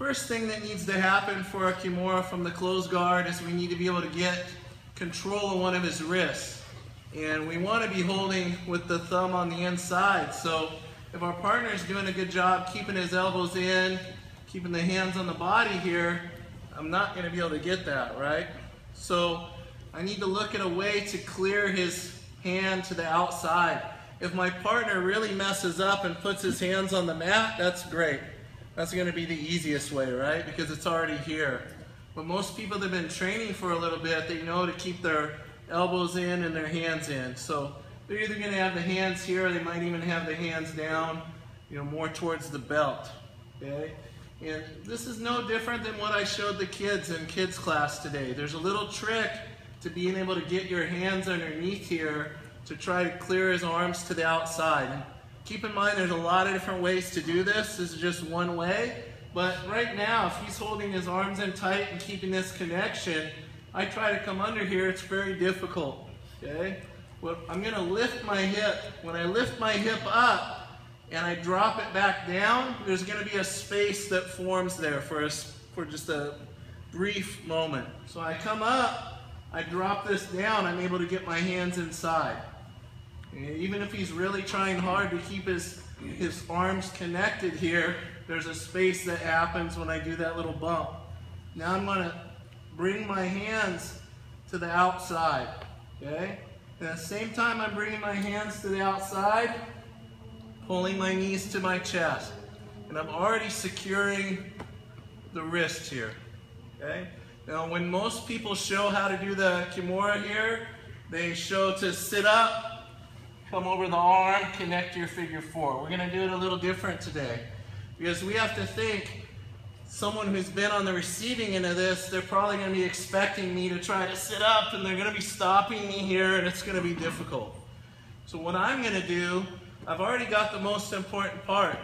First thing that needs to happen for a Kimura from the closed guard is we need to be able to get control of one of his wrists. And we want to be holding with the thumb on the inside. So if our partner is doing a good job keeping his elbows in, keeping the hands on the body here, I'm not going to be able to get that, right? So I need to look at a way to clear his hand to the outside. If my partner really messes up and puts his hands on the mat, that's great. That's going to be the easiest way, right? Because it's already here. But most people that have been training for a little bit, they know to keep their elbows in and their hands in. So they're either going to have the hands here, or they might even have the hands down, more towards the belt, okay? And this is no different than what I showed the kids in kids class today. There's a little trick to being able to get your hands underneath here to try to clear his arms to the outside. And keep in mind there's a lot of different ways to do this. This is just one way. But right now, if he's holding his arms in tight and keeping this connection, I try to come under here, it's very difficult, okay? Well, I'm gonna lift my hip. When I lift my hip up and I drop it back down, there's gonna be a space that forms there for just a brief moment. So I come up, I drop this down, I'm able to get my hands inside. And even if he's really trying hard to keep his arms connected here, there's a space that happens when I do that little bump. Now I'm gonna bring my hands to the outside, okay? And at the same time I'm bringing my hands to the outside, pulling my knees to my chest. And I'm already securing the wrist here, okay? Now when most people show how to do the Kimura here, they show to sit up, come over the arm, connect your figure four. We're gonna do it a little different today because we have to think, someone who's been on the receiving end of this, they're probably gonna be expecting me to try to sit up and they're gonna be stopping me here and it's gonna be difficult. So what I'm gonna do, I've already got the most important part.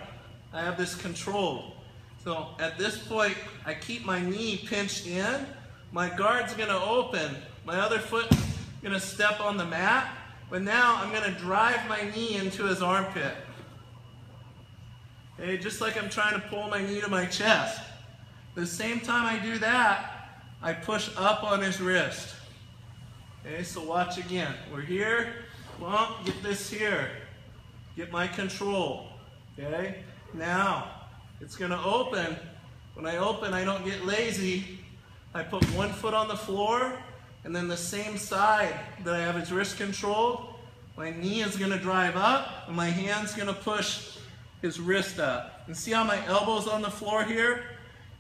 I have this control. So at this point, I keep my knee pinched in, my guard's gonna open, my other foot's gonna step on the mat, but now I'm gonna drive my knee into his armpit. Okay, just like I'm trying to pull my knee to my chest. At the same time I do that, I push up on his wrist. Okay, so watch again. We're here, bump, get this here. Get my control, okay? Now, it's gonna open. When I open, I don't get lazy. I put one foot on the floor, and then the same side that I have his wrist controlled, my knee is gonna drive up, and my hand's gonna push his wrist up. And see how my elbow's on the floor here?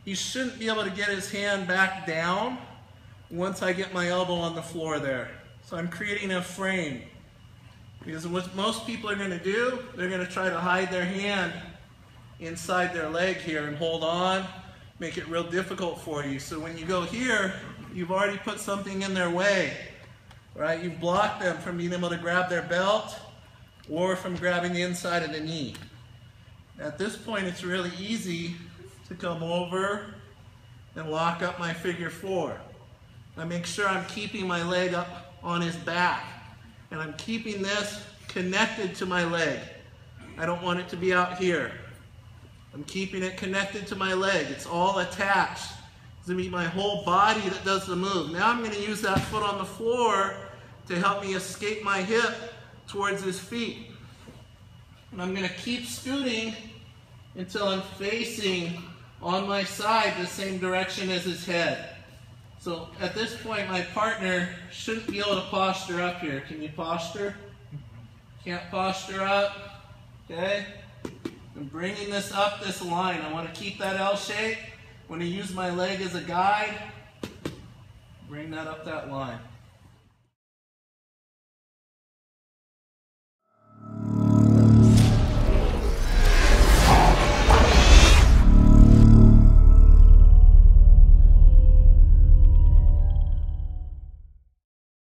He shouldn't be able to get his hand back down once I get my elbow on the floor there. So I'm creating a frame. Because what most people are gonna do, they're gonna try to hide their hand inside their leg here and hold on, make it real difficult for you. So when you go here, you've already put something in their way, right? You've blocked them from being able to grab their belt or from grabbing the inside of the knee. At this point, it's really easy to come over and lock up my figure four. I make sure I'm keeping my leg up on his back, and I'm keeping this connected to my leg. I don't want it to be out here. I'm keeping it connected to my leg. It's all attached. It's gonna be my whole body that does the move. Now I'm gonna use that foot on the floor to help me escape my hip towards his feet. And I'm gonna keep scooting until I'm facing on my side the same direction as his head. So at this point, my partner shouldn't be able to posture up here. Can you posture? Can't posture up, okay? I'm bringing this up this line. I want to keep that L shape. When I use my leg as a guide, bring that up that line.